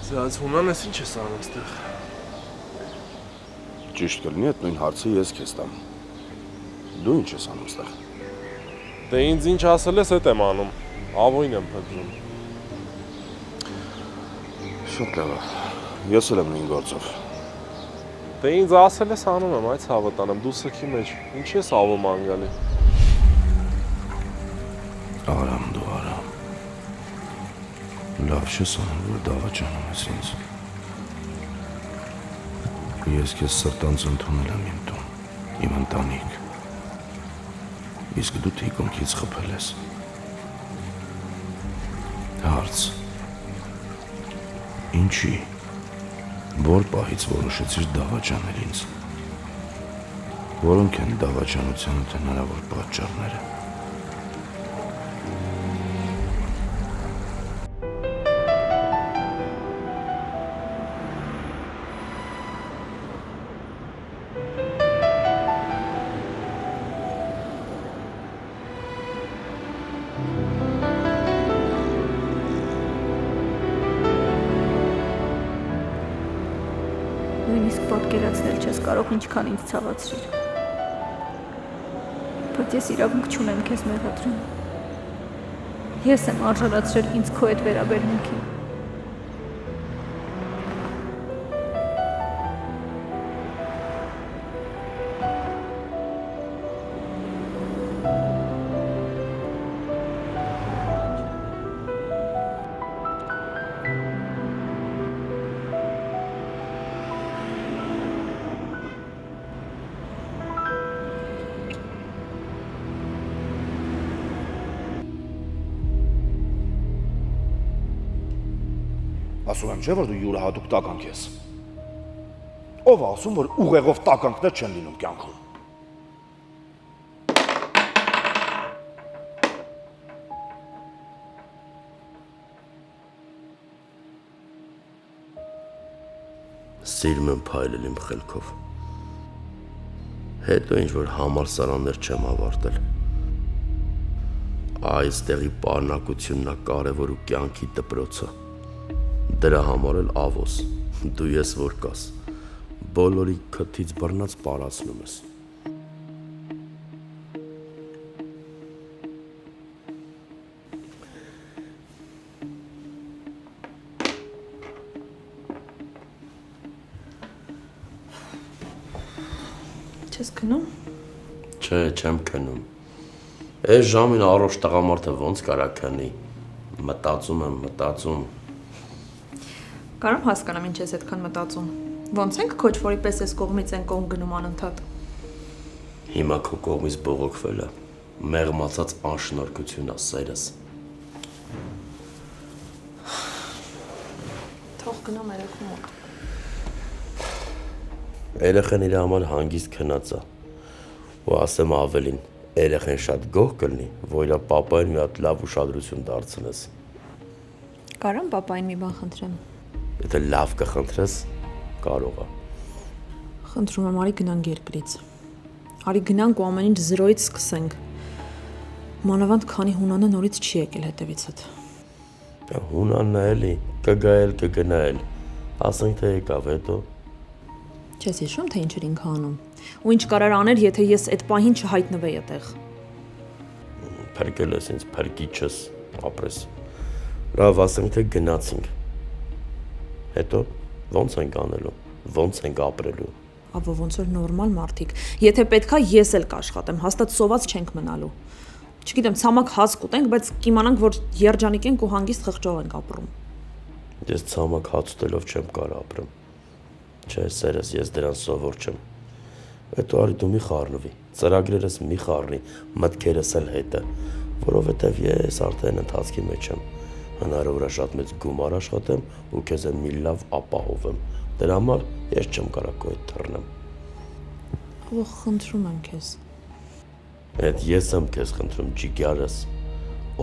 Ձեզ հունան ես ինչ ես անում ստեղ։ Ճիշտ կլինի այդ նույն հարցը ես քեզ տամ։ Դու ինչ ես անում ստեղ։ Դե ինձ ինչ ասել ես, այդ եմ անում։ Ավոյն եմ փնտրում։ Շատ լավ է։ Ես էլ եմ նույն գործով։ Դե ինձ ասել ես անում եմ, այդ ցավը տանեմ, դու սքի մեջ։ Ինչ ես ավում անգալի։ Արամ դու արամ։ Լավ չես անում, որ դավաճանում ես ինձ։ Ես քեզ սրտանց ընդունել եմ իմ տուն, իմ ընտանիք։ Իսկ դու թիկունքից խփել ես։ Հարց։ Ինչի։ Որ պահից որոշեցիր դավաճանել ինձ։ Որոնք են դավաճանությանդ հնարավոր պատճառները։ Նույնիսկ պատկերացնել չես կարող ինչքան ինձ ցավացրիր։ Բայց ես իրավունք չունեմ քեզ մեղադրեմ։ Ես եմ արժանացրել ինձ քո այդ վերաբերմունքին։ Ասում եմ չէ, որ դու յուրահատուկ տականք ես։ Ով է ասում, որ ուղեղով տականքներ չեն լինում կյանքում։ Սիրում եմ փայլել իմ խելքով։ Հետո ինչ-որ համալսարաններ չեմ ավարտել։ Այստեղի պարունակությունն է կարևոր ու կյանքի դպրոցը։ Դրա համար էլ ավոս, դու ես որ կաս, բոլորի քթից բռնած պարացնում ես։ Չես քնում։ Չէ, չեմ քնում։ Այս ժամին առողջ տղամարդը ոնց կարա քնի։ Մտածում։ Կարամ հասկանամ ինչ ես այդքան մտածում։ Ոնց ենք քոչվորի պես այս կողմից են կողմ գնում անընդհատ։ Հիմա քո կողմից բողոքվելը մեղմացած անշնորհքություն է, սերս։ Թող գնամ երեքում մոտ։ Երեխան իր համար հանգիստ քնած է։ Ու ասեմ ավելին, երեխան շատ գոհ կլինի, որ իր պապային մի հատ լավ ուշադրություն դարձնես։ Կարամ պապային մի բան խնդրեմ։ Եթե լավ կխնդրես, կարող է։ Խնդրում եմ, արի գնանք երկրից։ Արի գնանք ու ամեն ինչ զրոյից սկսենք։ Մանավանդ քանի հունանը նորից չի եկել հետևիցդ։ Հունանն է էլի, կգնա էլ։ Ասենք թե եկավ հետո։ Չես հիշում, թե ինչ էր ինքը անում։ Ու ինչ կարար աներ, եթե ես այդ պահին չհայտնվեի այդտեղ։ Փրկել ես ինձ, փրկիչս, ապրես։ Լավ, ասենք թե գնացինք։ Հետո ո՞նց ենք անելու, ո՞նց ենք ապրելու։ Աբո ոնց որ նորմալ մարդիկ։ Եթե պետքա ես էլ կաշխատեմ, հաստատ սոված չենք մնալու։ Չգիտեմ, ցամաք հաց կուտենք, բայց կիմանանք, որ երջանիկ ենք ու հանգիստ խղճով ենք ապրում։ Ես ցամաք հաց ուտելով չեմ կարող ապրեմ։ Չէ, սերս, ես դրան սովոր չեմ։ Հետո արի դու մի խառնվի, ծրագրերս մի խառնի, մտքերս էլ հետը, որովհետև ես արդեն ընթացքի մեջ եմ։ Հնարավոր է շատ մեծ գումար աշխատեմ ու քեզ մի լավ ապահովեմ։ Դրա համար ես չեմ կարող քո հետ թռնեմ։ Ո խնդրում եմ քեզ։ Այդ ես եմ քեզ խնդրում, ջիգարս։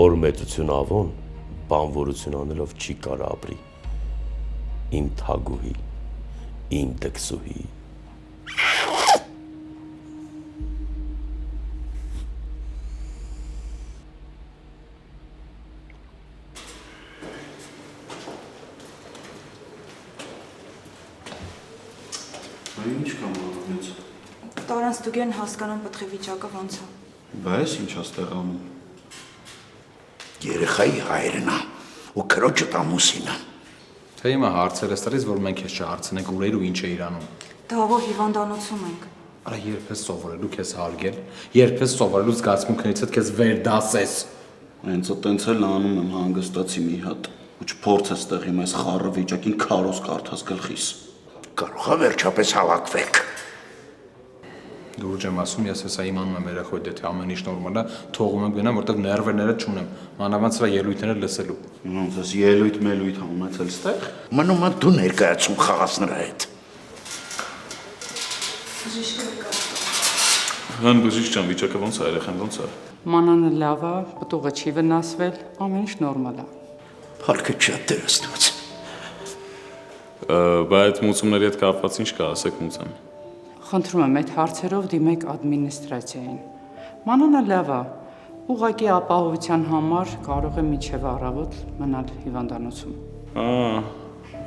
Օր մեծություն ավոն, բանվորություն անելով չի կարող ապրի։ Իմ թագուհի, իմ դքսուհի։ Ինչ կամ անունից։ Տարան ստուգեն հասկանում պտղի վիճակը ոնց է։ Բայց ինչ աստեղ անում։ Երեխայի հայրն է ու քրոջը ամուսինը։ Թե հիմա հարցեր ես տալիս, որ մենք քեզ չհարցնենք ուր ու ինչ է իրանում։ Դավո հիվանդանոցում ենք։ Արա երբ ես սովորելու քեզ հարգել, երբ ես սովորելու զգացմունքներիցդ քեզ վեր դասես։ Հենց այտենց էլ անում եմ հանգստացի մի հատ։ Ու չփորձես տեղի մեզ խառը վիճակին քարոզ կարդաս գլխիս։ Կարող է վերջապես հավաքվեք։ Դուրջ եմ ասում, ես հեսա իմանում եմ երեխոյդ եթե ամեն ինչ նորմալ է, թողում եմ գնամ, որտեղ ներվերները չունեմ, մանավանդ սրա ելույթները լսելու։ Ոնց ես ելույթ ունեցել ստեղ։ Մնում է դու ներկայացում խաղաս նրա հետ։ Հան բժիշկ ջան, վիճակը ոնց է, երեխան ոնց է։ Մանանը լավ է, պտուղը չի վնասվել, ամեն ինչ նորմալ է։ Փառքը շատ դերստուց։ Բայց մուծումների հետ կապված ինչ կա, ասեք մուծեմ։ Խնդրում եմ այդ հարցերով դիմեք ադմինիստրացիային։ Մանանը լավ է, ուղղակի ապահովության համար կարող է մինչև առավոտ մնալ հիվանդանոցում։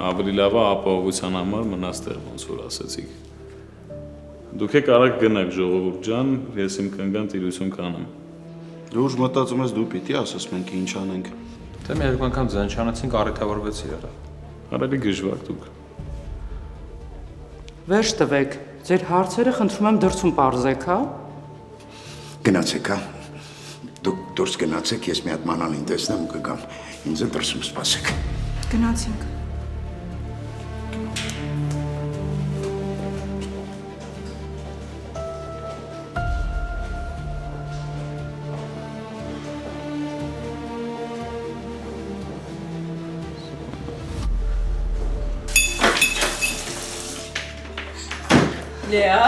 Ավելի լավ է ապահովության համար մնաց տեղ, ոնց որ ասեցիք։ Դուք եք արագ գնաք ժողովուրդ ջան, ես իմ կնգան տիրություն կանեմ։ Դու ուж մտածում ես դու պիտի ասես մենք ինչ անենք։ Թե մի երկու անգամ ձեն չանեցինք, առիթավորվեց իրար։ Արելի գժվակ դուք։ Վերջ տվեք, ձեր հարցերը խնդրում եմ դրսում պարզեք, հա։ Գնացեք, հա։ Դուք դուրս գնացեք, ես մի հատ մանանին տեսնեմ ու կգամ։ Ինձ դրսում սպասեք։ Գնացինք։ Լեա,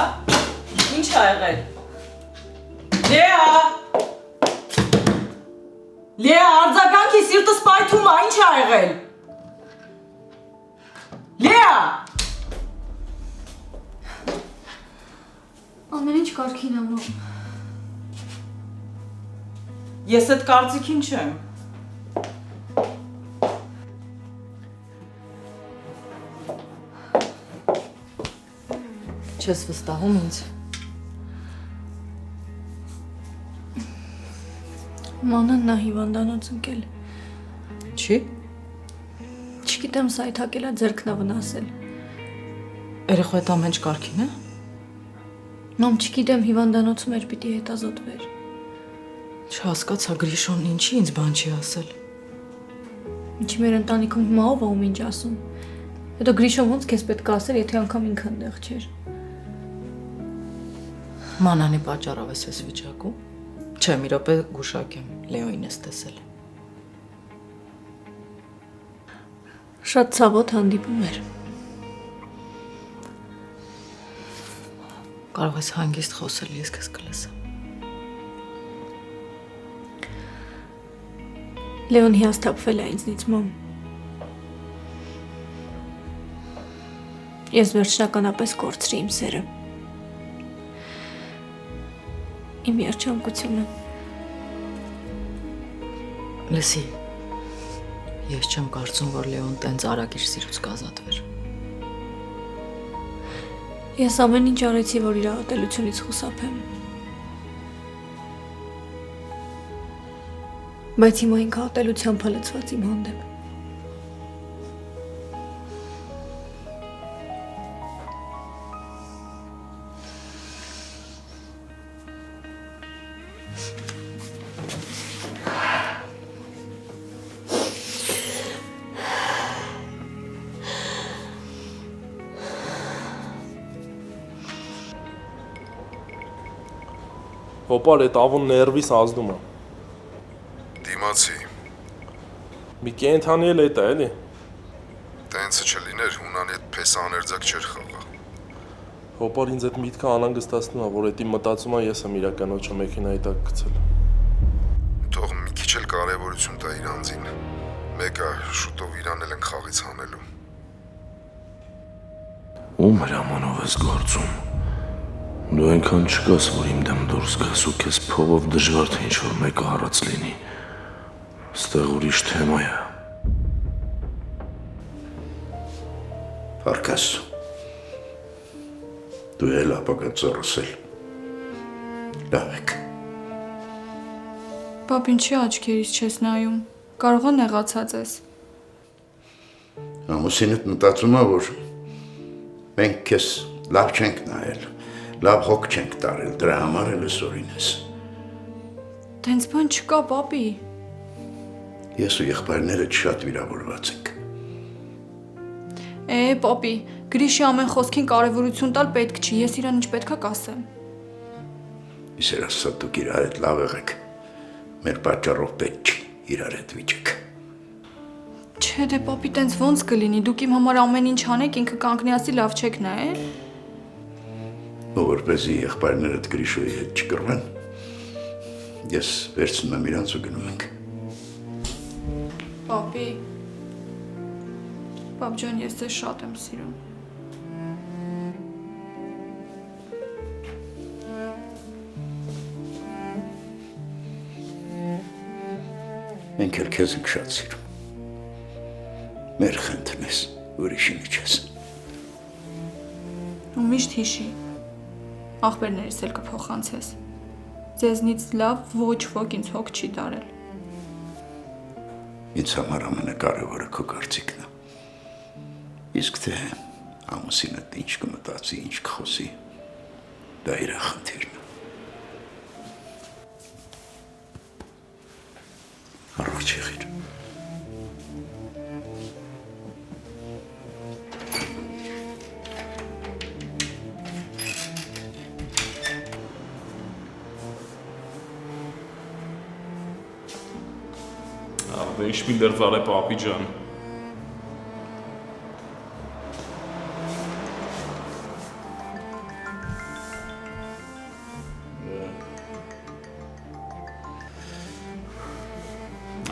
ինչ ա եղել։ Լեա, արձագանքի սիրտս պայթում ա, ինչ ա եղել։ Լեա։ Ամեն ինչ կարգին ա մամ։ Ես այդ կարծիքին չեմ։ Չես վստահում ինձ։ Մանանն ա հիվանդանոց ընկել։ Չի։ Չգիտեմ սայթակել ա ձեռքն ա վնասել։ Երեխայդ ամեն ինչ կարգին է։ Մամ չգիտեմ հիվանդանոցում էր պիտի հետազոտվեր։ Չհասկացա Գրիշոն ինչի ինձ բան չի ասել։ Ինչի մեր ընտանիքում հիմա ով ա ում ինչ ասում։ Հետո Գրիշոն ոնց քեզ պետք է ասեր, եթե անգամ ինքը այնտեղ չէր։ Մանանի պատճառով ես այս վիճակում։ Չէ, մի րոպե գուշակեմ, Լեոին ես տեսել։ Շատ ցավոտ հանդիպում էր։ Կարող ես հանգիստ խոսել, ես քեզ կլսեմ։ Լեոն հիասթափվել է ինձնից, մամ։ Ես վերջնականապես կորցրի իմ սերը։ Իմ երջանկությունը։ Լսի, ես չեմ կարծում, որ Լեոն տենց արագ իր սիրուց կազատվեր։ Ես ամեն ինչ արեցի, որ իր ատելությունից խուսափեմ։ Բայց հիմա ինքը ատելությամբ հալեցված իմ հանդեպ։ Հոպար այդ ավուն ներվիս ազդում է։ Դիմացի, Մի կենթանի էլ էտ է, էլի։ տենցը չլիներ, հունանի հետ փեսաներձակ չեր խաղա։ Հոպար ինձ այդ միտքը անհանգստացնում է, որ էդի մտածում եմ ես եմ իր կնոջը մեքենայի տակ գցել։ Թող մի քիչ էլ կարևորություն տա իր անձին։ Մեկը շուտով իրան էլ են խաղից հանելու։ Ում հրամանով ես գործում։ Դու այնքան չկաս, որ իմ դեմ դուրս գաս ու քեզ փողով դժվար թե ինչ-որ մեկը առած լինի։ Ստեղ ուրիշ թեմա է։ Փառքս։ Դու էլ ապակա ծորսել։ Լավ եք։ Պապ, ինչի աչքերից չես նայում։ Կարող է նեղացած ես։ Ամուսինդ մտածում է, որ մենք քեզ լավ չենք նայել, լավ հոգ չենք տարել, դրա համար էլ սորին ես։ Տենց բան չկա, պապի։ Ես ու եղբայրները շատ վիրավորված ենք։ Պապի, Գրիշի ամեն խոսքին կարևորություն տալ պետք չի, ես իրան ինչ պետքա կասեմ։ Իսեր ասած դուք իրար հետ լավ եղեք, մեր պատճառով պետք չի իրար հետ վիճեք։ Չէ դե պապի, տենց ոնց կլինի, դուք իմ համար ամեն ինչ անեք, ինքը կանգնի ասի լավ չեք նայել։ Ու որպեսզի եղբայրներդ Գրիշոյի հետ չկռվեն, ես վերցնում եմ իրանց ու գնում ենք։ Պապի, պապ ջան, ես ձեզ շատ եմ սիրում։ Մենք էլ քեզ ենք շատ սիրում։ Մեր խնդրն ես, ուրիշին չես։ Ու միշտ հիշի, ախպերներիս էլ կփոխանցես։ Ձեզնից լավ ոչ ոք ինձ հոգ չի տարել։ Ինձ համար ամենակարևորը քո կարծիքն է։ Իսկ թե ամուսինդ ինչ կմտածի, ինչ կխոսի, դա իր խնդիրն է։ Առողջ եղիր։ Ինչ մի դրվար է պապի ջան։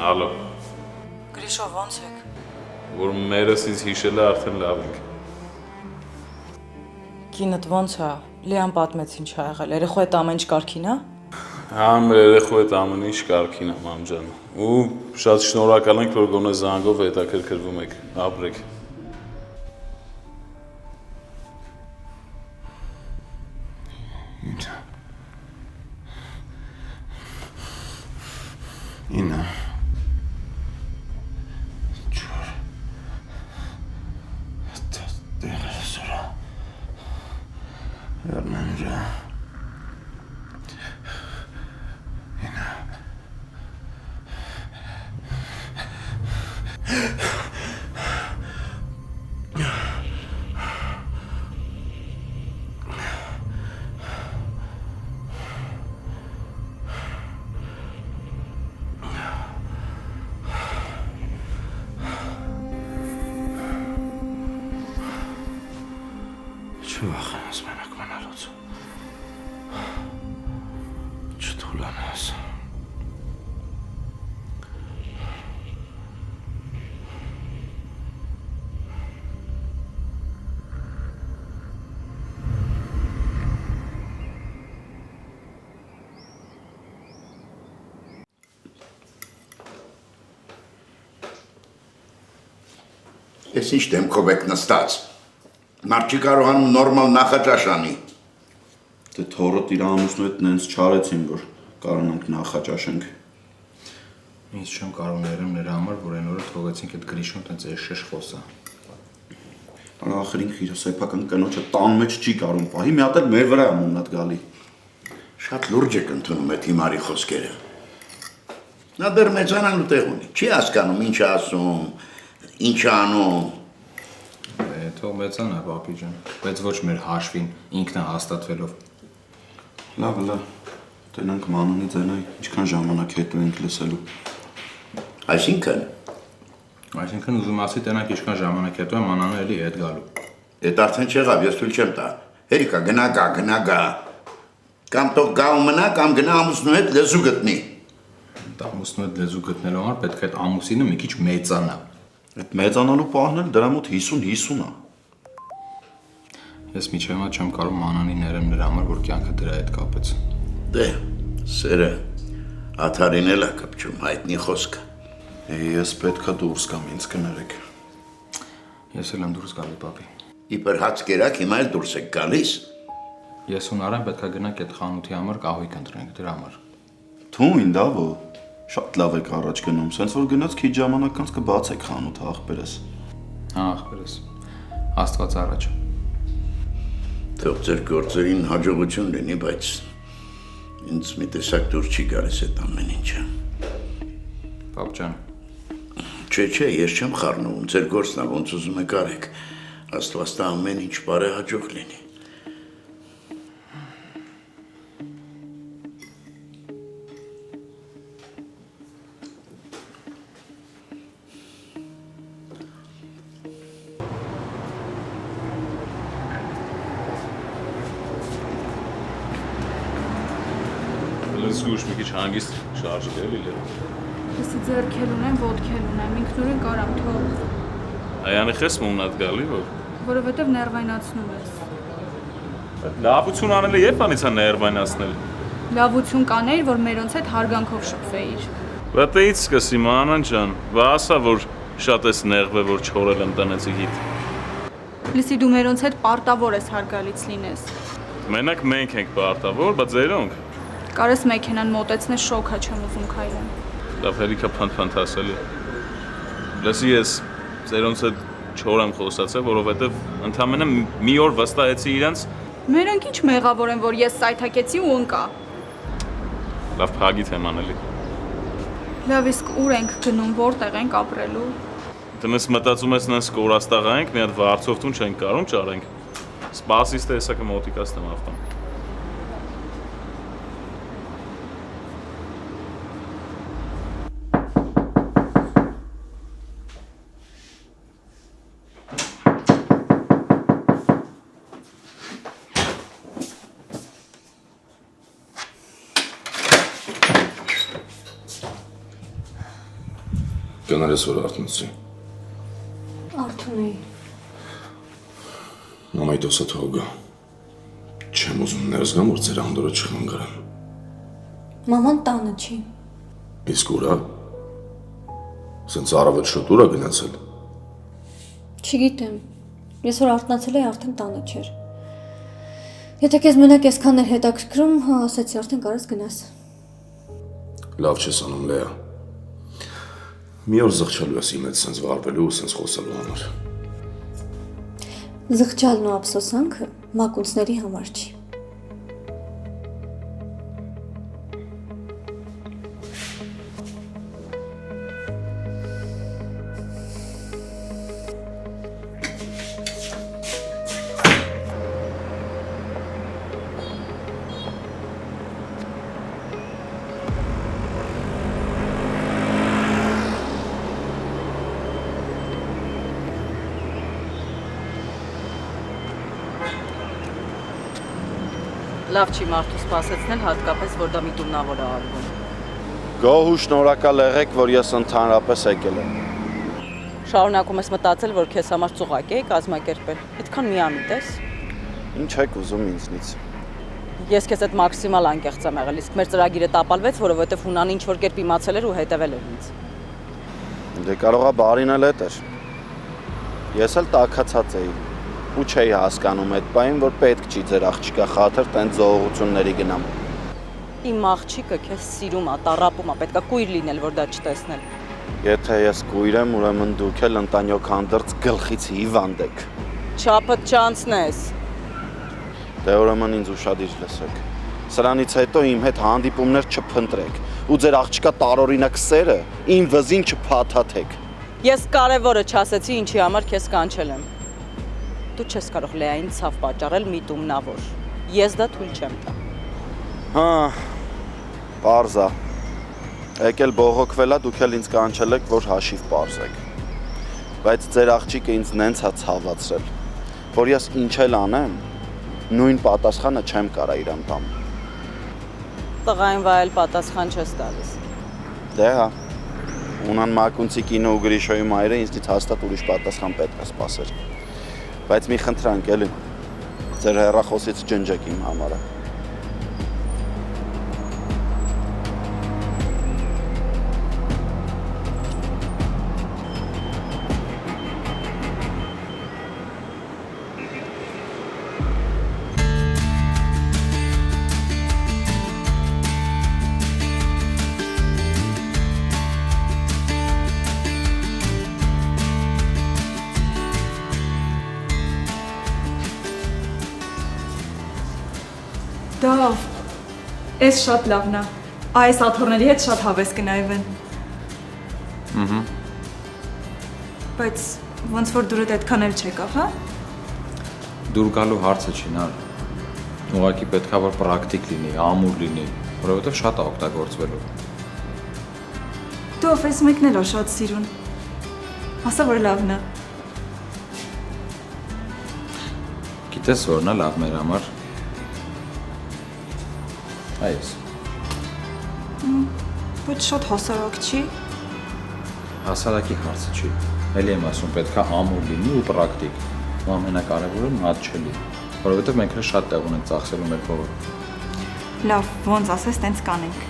Ալո։ Գրիշո, ոնց եք։ Որ մերս ինձ հիշել է արդեն լավ ենք։ Կինդ ոնց է։ Լիան պատմեց ինչ ա եղել։ Երեխոյդ ամեն ինչ կարգին է։ Հա, մեր երեխոյդ ամեն ինչ կարգին է, մամ ջան։ Ու շատ շնորհակալ ենք, որ գոնե զանգով հետաքրքրվում եք, ապրեք։ Ինա։ Չվախենաս մենակ մնալուց, չթուլանաս։ Ես ինչ դեմքով եք նստած։ Մարդ չի կարողանում նորմալ նախաճաշ անի։ Դե թորդ իր ամուսնու հետ նենց չարեցին, որ կարողանանք նախաճաշենք։ Ինձ չեմ կարող ներեմ նրա համար, որ այն օրը թողեցինք այդ Գրիշոն տենց էշեշ խոսա։ Արա ախր ինքը իր սեփական կնոջը տան մեջ չի կարող պահի, մի հատ էլ մեր վրա է մուննատ գալի։ Շատ լուրջ եք ընդունում այդ հիմարի խոսքերը։ Նա դեռ մեծանալու տեղ ունի, չի հասկանում ինչ է ասում, ինչ է անում։ Թող մեծանա, պապի ջան, բայց ոչ մեր հաշվին, ինքն է հաստատվելով։ Լավ, տենանք Մանոնի ձենը ինչքան ժամանակ հետո ենք լսելու։ Այսինքն ուզում ասի տենանք ինչքան ժամանակ հետո է Մանանը էլի հետ գալու։ Էդ արդեն չեղավ, ես թույլ չեմ տա։ Հերիկա գնա գա։ Կամ թող գա ու մնա, կամ գնա ամուսնու հետ լեզու գտնի։ Ամուսնու հետ լեզու գտնելու համար պետք է այդ ամուսինը մի քիչ մեծանա։ Այդ մեծանալու պահն էլ դրա մոտ 50-50 է։ Ես միջև հիմա չեմ կարող Մանանի ներեմ նրա համար, որ կյանքը դրա հետ կապեց։ Դե, սերը աթարին էլ է կպչում, հայտնի խոսքը։ Ես պետքա դուրս գամ, ինձ կներեք։ Ես էլ եմ դուրս գալի, պապի։ Իբր հաց կերակ, հիմա էլ դուրս եք գալիս։ Ես ու Նարեն պետք է գնանք այդ խանութի համար կահույք ընտրենք դրա համար։ Թույն, դավո։ Շատ լավ եք առաջ գնում, սենց որ գնաց քիչ ժամանակ անց կբացեք խանութը, ախպերս։ Հա, ախպերս։ Աստված առաջ։ Թող ձեր գործերին հաջողություն լինի, բայց ինձ մի տեսակ դուր չի գալիս այդ ամեն ինչը։ Պապ ջան։ Չէ, ես չեմ խառնվում, ձեր գործն է ոնց ուզում եք արեք։ Աստված տա ամեն ինչ բարեհաջող լինի։ Զգուշ մի քիչ հանգիստ շարժել էլի լավ։ Լսի ձեռքեր ունեմ, ոտքեր ունեմ, ինքնուրույն կարամ թող։ Այանի խես մունատ գալի որ։ Որովհետև ներվայնացնում ես։ Լավություն անել է երբ անից է ներվայնացնել։ Լավություն կանեիր, որ մերոնց հետ հարգանքով շփվեիր։ Բատեից սկսի մանան ջան, վասա որ շատ ես նեղվե որ չորել եմ տնեցիքիդ։ Լսի դու մերոնց հետ պարտավոր ես հարգալից լինես։ Մենակ մենք ենք պարտավոր, բայց ձերոնք։ Կարես մեքենան մոտեցնես շոքա չեմ ուզում քայլեմ։ Լավ հերիքա փանթ ասելի։ Լսի ես ձերոնց հետ չոր եմ խոսացել, որովհետև ընդամենը մի օր վստահեցի իրանց։ Մերոնք ինչ մեղավոր են, որ ես սայթակեցի ու ընկա։ Լավ փագի թեման էլի։ Լավ իսկ ուր ենք գնում, որտեղ ենք ապրելու։ Դնես մտածում ես նենց կորաստաղ ենք, մի հատ վարձով տուն չենք կարում ճարենք։ Սպասիս տեսակը մոտիկաս տեմ ավտոն։ Գնալես որ արթնացի։ Արթուն էի։ Մամայի դոսը թող գա։ Չեմ ուզում ներս գամ, որ ձեր անդորը չխանգարեմ։ Մաման տանը չի։ Իսկ ուրա։ Սենց առավոտ շուտ ուրա գնացել։ Չգիտեմ։ Ես որ արթնացել էի, արդեն տանը չէր։ Եթե քեզ մենակ այսքան էր հետաքրքրում, հա ասեցի արդեն կարես գնաս։ Լավ չես անում Լեա։ Մի օր զղջալու ես իմ հետ սենց վարվելու ու սենց խոսելու համար։ Զղջալն ու ափսոսանքը մակունցների համար չի։ Լավ չի մարդու սպասեցնել, հատկապես որ դա միտումնավոր է արվում։ Գոհ ու շնորհակալ եղեք, որ ես ընդհանրապես եկել եմ։ Շարունակում ես մտածել, որ քեզ համար ծուղակ էի կազմակերպել։ Այդքան միամիտ ես։ Ինչ եք ուզում ինձնից։ Ես քեզ այդ մաքսիմալ անկեղծ եմ եղել, իսկ մեր ծրագիրը տապալվեց, որովհետև Հունան ինչ որ կերպ իմացել էր ու հետևել էր ինձ։ Դե կարողա բարին էլ էդ էր։ Ես էլ տաքացած էի։ Ու չէի հասկանում այդ բանին, որ պետք չի ձեր աղջիկա խաթր տենց զողողությունների գնամ։ Իմ աղջիկը քեզ սիրում է, տառապում է, պետքա կույր լինել, որ դա չտեսնել։ Եթե ես կույր եմ, ուրեմն դուք էլ ընտանյոք հանդերձ գլխից հիվանդ եք։ Չափդ չանցնես։ Դե ուրեմն ինձ ուշադիր լսեք։ Սրանից հետո իմ հետ հանդիպումներ չփնտրեք ու ձեր աղջիկա տարօրինակ սերը իմ վզին չփաթաթեք։ Ես կարևորը չասեցի, ինչի համար քեզ կանչել եմ։ Դու չես կարող Լեային ցավ պատճառել միտումնավոր։ Ես դա թույլ չեմ տա։ Հա, պարզա։ Եկել բողոքվելա, դուք էլ ինձ կանչել եք, որ հաշիվ պարզեք։ Բայց ձեր աղջիկը ինձ նենց հա ցավացրել, որ ես ինչ էլ անեմ, նույն պատասխանը չեմ կարա իրան տամ։ Տղային վայել պատասխան չես տալիս։ Դե հա, Ունան Մակունցի կինո ու Գրիշոյի մայրը ինձնից հաստատ ուրիշ պատասխան պետք է սպասեր։ Բայց մի խնդրանք էլի, ձեր հեռախոսից ջնջեք իմ համարը։ Դա էս շատ լավն է։ Այս աթոռների հետ շատ հավես կնայվեն։ Բայց ոնց որ դուրդ այդքան էլ չեկավ, հա։ Դուր գալու հարցը չի նար։ Ուղղակի պետքա որ պրակտիկ լինի, ամուր լինի, որովհետև շատ է օգտագործվելու։ Դու ով ես մեկն էլ շատ սիրուն։ Ասա որ լավն է։ Գիտես որն է լավ մեր համար։ Այս։ Ոչ շատ հասարակ չի։ Հասարակի հարցը չի։ Էլի եմ ասում, պետքա ամուր լինի ու պրակտիկ։ Ու ամենակարևորը մատչելի, որովհետև մենք էլ շատ տեղ ունենք ծախսելու մեր փողը։ Լավ, ոնց ասես, տենց կանենք։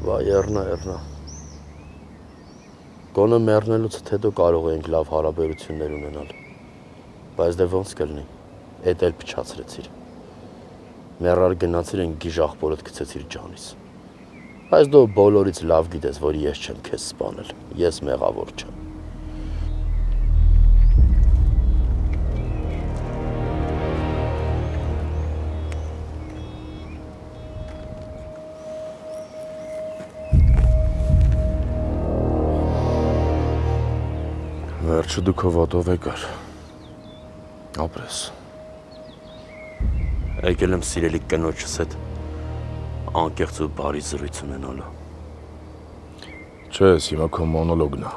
Վայ, Էռնա։ Գոնը մեռնելուց հետո կարող ենք լավ հարաբերություններ ունենալ։ Բայց դե ոնց կլինի, էդ էլ փչացրեցիր։ Մեռար գնացիր են գիժախորդ գցեցիր ջանիս։ Բայց դու բոլորից լավ գիտես, որ ես չեմ քեզ սպանել, ես մեղավոր չեմ։ Վերջը դու քո ոտով եկար։ Ապրես։ Եկել եմ սիրելի կնոջս հետ անկեղծ ու բարի զրույց ունենալու։ Չէ, հիմա քո մոնոլոգն է։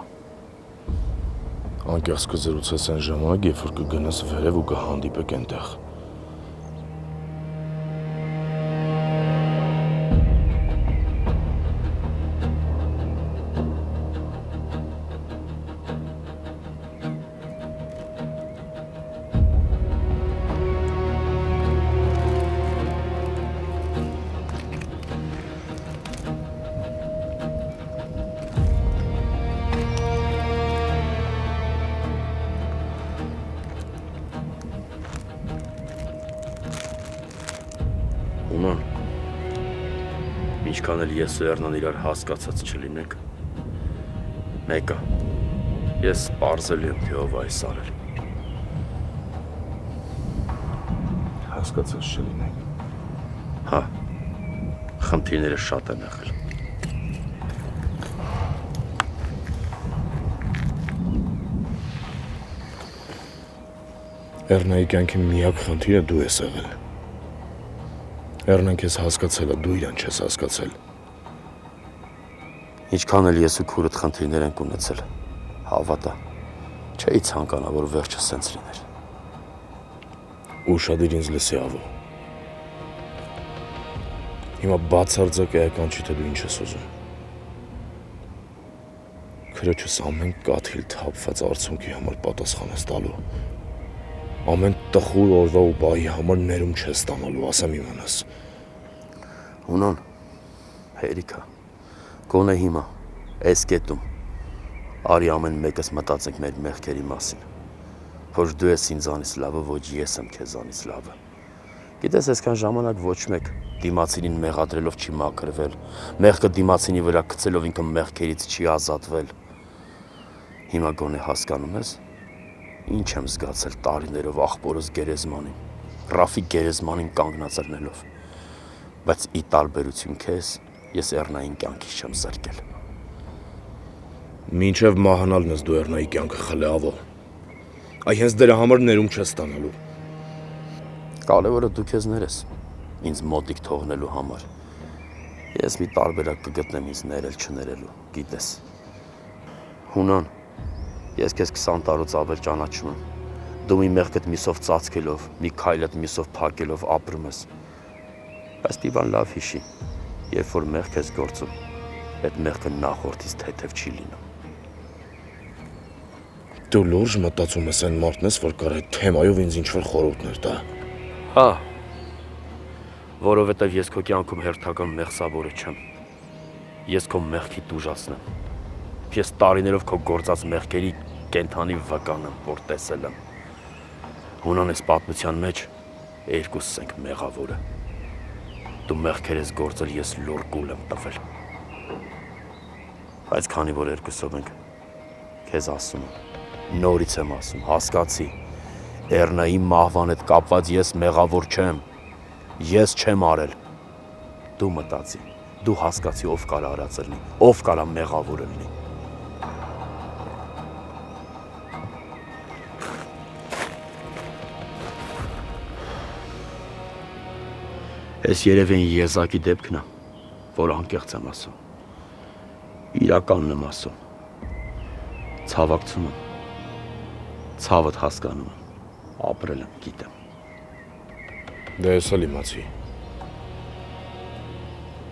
Անկեղծ կզրուցես այն ժամանակ, երբ որ կգնաս վերև ու կհանդիպեք այնտեղ։ Ունան, ինչքան էլ ես ու Էռնան իրար հասկացած չլինենք, մեկը, ես պարզելու եմ, թե ով այս արել։ Հասկացած չլինենք։ Հա, խնդիրները շատ են եղել։ Էռնայի կյանքի միակ խնդիրը դու ես եղել։ Էռնան քեզ հասկացել է, դու իրան չես հասկացել։ Ինչքան էլ ես ու քուրդ խնդիրներ ենք ունեցել, հավատա, չէի ցանկանա, որ վերջը սենց լիներ։ Ուշադիր ինձ լսի ավո։ Հիմա բացարձակ էական չի, թե դու ինչ ես ուզում։ Քրոջս ամեն կաթիլ թափված արցունքի համար պատասխան ես տալու։ Ամեն տխուր օրվա ու բայի համար ներում չես ստանալու, ասեմ իմանաս։ Ունան, հերիքա, գոնե հիմա, այս կետում, արի ամեն մեկս մտածենք մեր մեղքերի մասին, որ դու ես ինձանից լավը, ոչ ես եմ քեզանից լավը։ Գիտես, այսքան ժամանակ ոչ մեկ դիմացինին մեղադրելով չի մաքրվել, մեղքը դիմացինի վրա գցելով ինքը մեղքերից չի ազատվել։ Հիմա գոնե հասկանում ես, ինչ եմ զգացել տարիներով աղբորս գերեզմանին, Ռաֆի գերեզմանին կանգնած ելնելով, բայց ի տարբերություն քեզ, ես Էռնային կյանքից չեմ զրկել։ Մինչև մահանալն ես դու Էռնայի կյանքը խլեավո։ Այ հենց դրա համար ներում չես ստանալու։ Կարևորը դու քեզ ներես, ինձ մոտիկ թողնելու համար։ Ես մի տարբերակ կգտնեմ ինձ ներել չներելու, գիտես։ Հունան, ես քեզ 20 տարուց ավել ճանաչում եմ։ Դու մի մեղքդ միսով ծածկելով, մի քայլդ միսով փակելով ապրում ես։ Բայց դիվան լավ հիշի, երբ որ մեղք ես գործում, այդ մեղքը նախորդից թեթև չի լինում։ Դու լուրջ մտածում ես այն մարդն ես, որ կարող է թեմայով ինձ ինչ-որ խորհուրդներ տա։ Հա, որովհետև ես քո կյանքում հերթական մեղսավորը չեմ։ Ես քո մեղքի տուժացնեմ։ Ես տարիներով քո գործած մեղքերի կենթանի վկան եմ, որ տեսել եմ։ Հունան այս պատմության մեջ երկուսս ենք մեղավորը։ դու մեղքեր ես գործել, ես լուր կուլ եմ տվել։ Բայց քանի որ երկուսով ենք, քեզ ասում եմ, նորից եմ ասում, հասկացի, Էռնայի մահվան հետ կապված ես մեղավոր չեմ, ես չեմ արել, դու մտածի, դու հասկացի ով կարա արած լինի, ով կարա մեղավորը լինի։ Ես երևի եզակի դեպքն է, որ անկեղծ եմ ասում, իրականն եմ ասում, ցավակցում եմ, ցավդ հասկանում եմ, ապրել եմ, գիտեմ։ Դե ես էլ իմացի,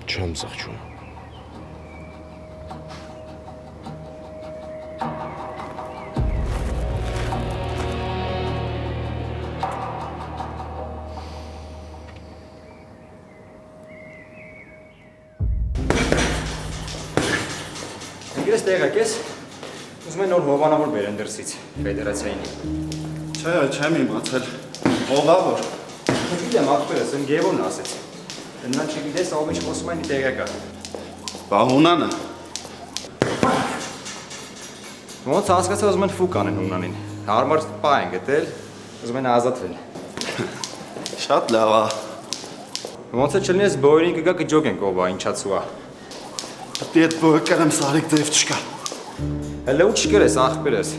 չեմ զղջում։ Ես տեղակ ես, ուզում են նոր հովանավոր բերեն դրսից, ֆեդերացիային։ Չէ, չեմ իմացել, հովավոր։ Չգիտեմ, ախպերս, եմ Գևորն ասեց։ Նրան չգիտես, ով ինչ խոսում այն տեղակ է։ Բա Հունանը։ Ոնց հասկացա ուզում են ֆուկ անեն Հունանին, հարմար պա են գտել, ուզում են ազատվել։ Շատ լավ է։ Ոնց է չլինես բոյրին կգա կջոկ ենք ով է, ինչացու է։ Դի այդ բոյը կրեմ սարիկ դև չկա։ Հələ ու չկրես, ախպերս։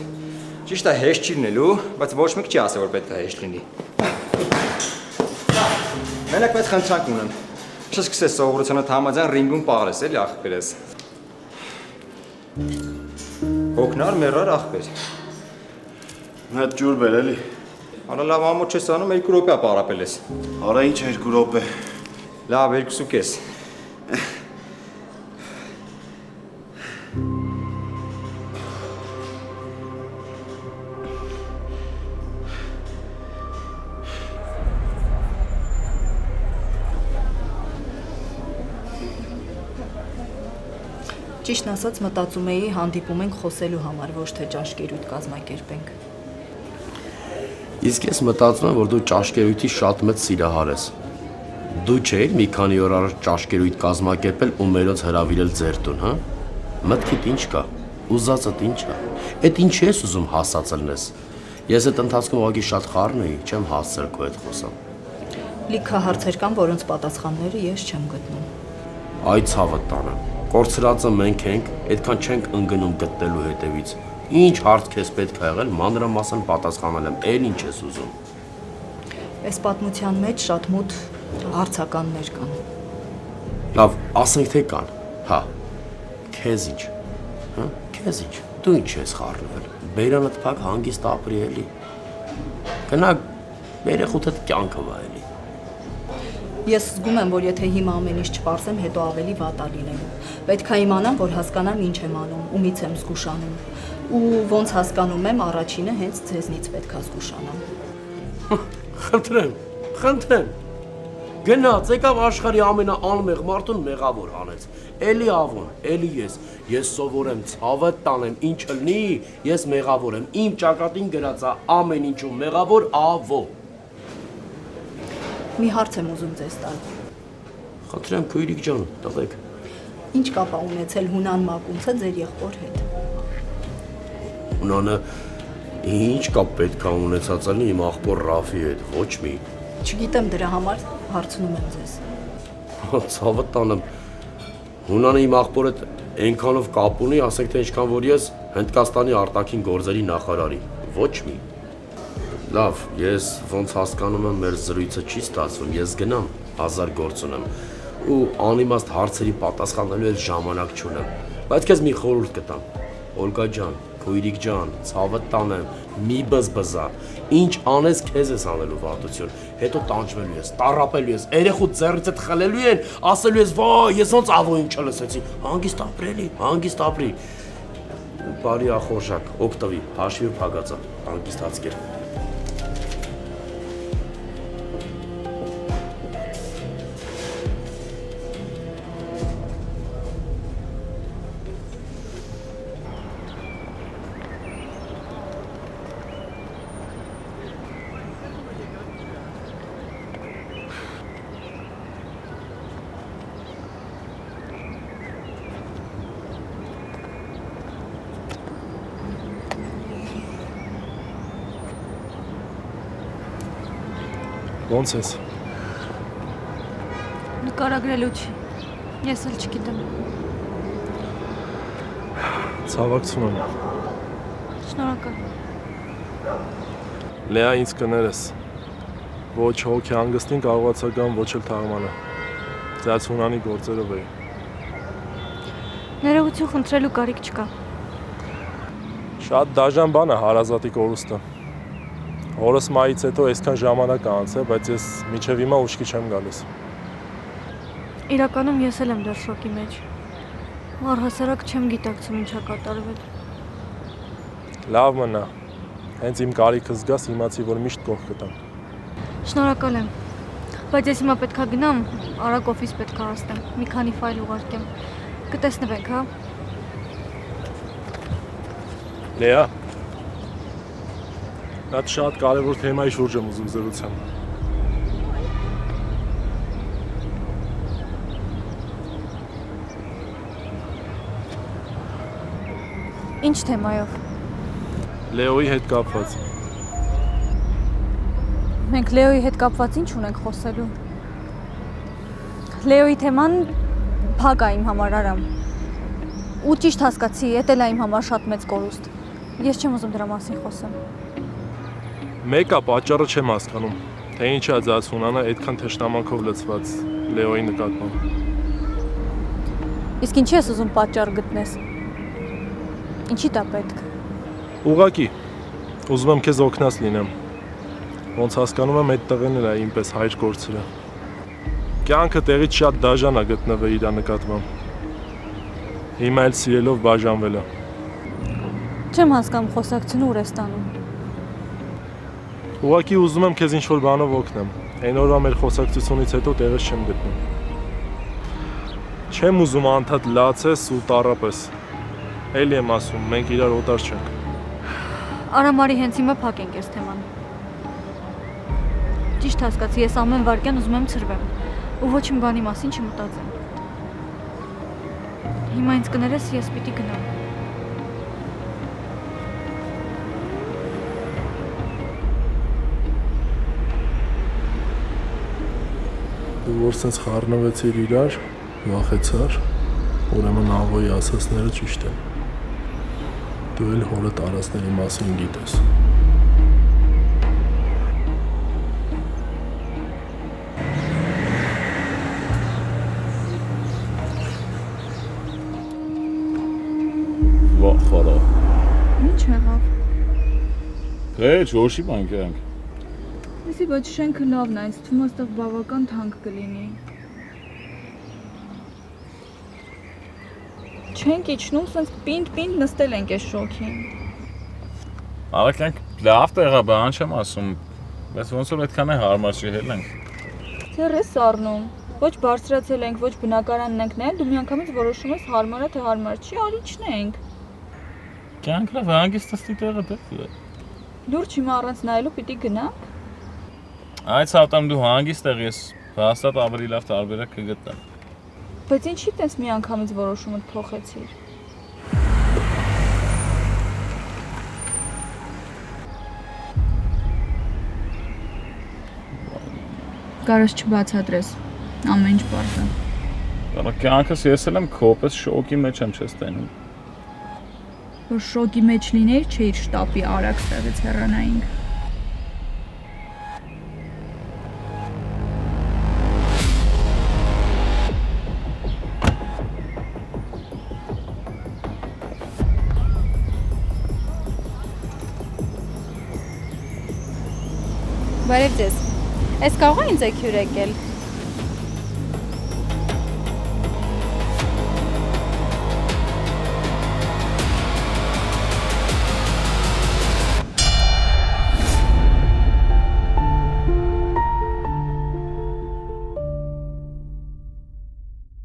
Ճիշտ է հեշտ չի լինելու, բայց ոչ մեկ չի ասել, որ պետք է հեշտ լինի։ Մենակ մեծ խնդրանք ունեմ։ Չսկսես սովորությանը համաձայն ռինգում պաղրես, էլի ախպերս։ Հոգնար, մեռար ախպեր։ Մեծ ջուր բեր, էլի։ Արա լավ ամոթ չես անում, 2 րոպե պարապել ես։ Արա ինչ 2 րոպե։ Լավ, 2.5։ Ճիշտն ասած մտածում էի հանդիպում ենք խոսելու համար, ոչ թե ճաշկերույթ կազմակերպենք։ Իսկ ես մտածում եմ, որ դու ճաշկերույթի շատ մեծ սիրահար ես։ Դու չէիր մի քանի օր առաջ ճաշկերույթ կազմակերպել ու մերոց հրավիրել ձեր տուն, հա? Մտքիդ ինչ կա, ուզածդ ինչ է, էդ ինչ ես ուզում հասած լնես։ Ես այդ ընթացքում ուղղակի շատ խառն էի, չեմ հասցրել քո հետ խոսամ։ Լիքը հարցեր կան, որոնց պատասխանները ես չեմ գտնում։ Այ ցավը տանը, կորցրածը մենք ենք, այդքան չենք ընկնում գտնելու հետևից։ Ինչ հարց քեզ պետք է եղել, մանրամասն պատասխանել եմ, էլ ինչ ես ուզում։ Այս պատմության մեջ շատ մոտ հարցականներ կան։ Լավ, ասենք թե կան, հա, քեզ ինչ, հա, քեզ ինչ, դու ինչ ես խառնվել, բերանդ փակ հանգիստ ապրի էլի, գնա երեխութդ կյանքը վայելի։ Ես զգում եմ, որ եթե հիմա ամեն ինչ չպարզեմ, հետո ավելի վատ է լինելու։ Պետք է իմանամ, որ հասկանամ ինչ եմ անում, ումից եմ զգուշանում, ու ոնց հասկանում եմ, առաջինը հենց ձեզնից պետք է զգուշանամ։ Խնդրեմ, գնաց, եկավ աշխարհի ամենաանմեղ մարդուն մեղավոր հանեց, էլի ավոն, էլի ես սովորեմ, ցավը տանեմ, ինչ լնի, ես մեղավոր եմ, իմ ճակատին գրած է ամեն ինչում մեղավոր ավո։ Մի հարց եմ ուզում ձեզ տալ։ Խնդրեմ, քույրիկ ջան, տվեք։ Ինչ կապ է ունեցել Հունան Մակունցը ձեր եղբոր հետ։ Հունանը ինչ կապ պետք է ունեցած լինի իմ աղբոր Ռաֆի հետ, ոչ մի։ Չգիտեմ, դրա համար հարցնում եմ ձեզ։ Ցավը տանեմ։ Հունանը իմ աղբոր հետ այնքանով կապ ունի, ասենք թե ինչքան որ ես Հնդկաստանի արտաքին գործերի նախարարի, ոչ մի։ Լավ, ես ոնց հասկանում եմ, մեր զրույցը չի ստացվում, ես գնամ, 1000 գործ ունեմ ու անիմաստ հարցերի պատասխանելու էլ ժամանակ չունեմ, բայց քեզ մի խորհուրդ կտամ, Օլգա ջան, քույրիկ ջան, ցավը տանեմ, մի բզբզա, ինչ անես քեզ ես անելու վատություն, հետո տանջվելու ես, տառապելու ես, երեխու ձեռիցդ խլելու են, ասելու ես, վայ, ես ոնց ավոյին չլսեցի, հանգիստ ապրելի, հանգիստ ապրի, բարի ախորժակ, օգտվի, հաշվի ու փագածա, հանգիստ հացկեր։ Ոնց ես։ Նկարագրելու չի։ Ես էլ չգիտեմ։ Ցավակցում եմ։ Շնորհակալ։ Լեա ինձ կներես։ Ոչ հոգի հանգստին կարողացա գամ, ոչ էլ թաղմանը։ Ձեզ Հունանի գործերով էի։ Ներողություն խնդրելու կարիք չկա։ Շատ դաժան բան է հարազատի կորուստը։ Հորս մայից հետո այսքան ժամանակ է անցել, բայց ես մինչև հիմա ուշքի չեմ գալիս։ Իրականում ես էլ եմ դեռ շոկի մեջ։ Առհասարակ չեմ գիտակցում ինչա կատարվել։ Լավ մնա։ Հենց իմ կարիքը զգաս, իմացի, որ միշտ կողք կտամ։ Շնորհակալ եմ։ Բայց ես հիմա պետքա գնամ, արագ օֆիս պետքա հասնեմ, մի քանի ֆայլ ուղարկեմ։ Կտեսնվենք, հա։ Լեա։ Դա շատ կարևոր թեմայի շուրջ եմ ուզում զրուցել։ Ինչ թեմայով։ Լեոյի հետ կապված։ Մենք Լեոյի հետ կապված ինչ ունենք խոսելու։ Լեոյի թեման փակ է իմ համար, Արամ։ Ու ճիշտ հասկացի, էդ էլ է իմ համար շատ մեծ կորուստ։ Ես չեմ ուզում դրա մասին խոսեմ։ Մեկը պատճառը չեմ հասկանում, թե ինչ է ձեզ Հունանը այդքան թշնամանքով լցված Լեոյի նկատմամբ։ Իսկ ինչի ես ուզում պատճառ գտնես։ Ինչի դա պետք։ Ուղղակի, ուզում եմ քեզ օգնած լինեմ։ Ոնց հասկանում եմ, այդ տղեն էլ է ինպես հայր գործերը։ Կյանքը տեղից շատ դաժան է գտնվել իր նկատմամբ։ Հիմա էլ սիրելով բաժանվել է։ Չեմ հասկանում խոսակցությունը ուր է ստանում։ Ուղղակի ուզում եմ քեզ ինչ-որ բանով օգնեմ։ Այն օրվա մեր խոսակցությունից հետո տեղս չեմ գտնում։ Չեմ ուզում անդադ լացես ու տառապես։ Էլի եմ ասում, մենք իրար օտար չենք։ Արամարի հենց հիմա փակենք այս թեման։ Ճիշտ հասկացի, ես ամեն վարքյան ուզում եմ ցրվեմ ու ոչ մի բանի մասին չմտածեմ։ Հիմա ինձ կներես, ես պիտի գնամ։ Դու որ սենց խառնվեցիր իրար, վախեցար, ուրեմն աղոյի ասածները ճիշտ են։ Դու էլ հորդ արածների մասին գիտես։ Վախ խորա։ Ինչ եղավ։ Հեչ, ոչի բան կյանք։ Իսկ ոչ շենքը լավն է, ինձ թվում է այստեղ բավական թանկ կլինի։ Չենք իջնում, սենց պինդ նստել ենք այս շոքին։ Ալեքանք լավ տեղ է, բան չեմ ասում, բայց ոնց որ այդքան է հարմար չի հելենք։ Ձեր ես առնում։ Ոչ բարձրացել ենք, ոչ բնակարանն ենք նայել, դու միանգամից որոշում ես հարմար է թե հարմար չի, արի չնենք։ Կյանք լավ հանգստացի տեղը դեպի։ Լուրջ հիմա առանց նայելու պիտի գնանք։ Այդ սատամ դու հանգիստ եղ ես, հաստատ ավելի լավ տարբերակ կգտնեմ։ Բայց ինչի տես միանգամից որոշումդ փոխեցիր։ Կարոս չբացատրես, ամեն ինչ պարզ է։ Կարա կյանքս ես էլ եմ քո պես շոկի մեջ եմ չես տենում։ Որ շոկի մեջ լինեիր, չէիր շտապի արագ տեղից հեռանայինք։ Բարև ձեզ։ Այս կարող է ինձ եք հյուր եկել։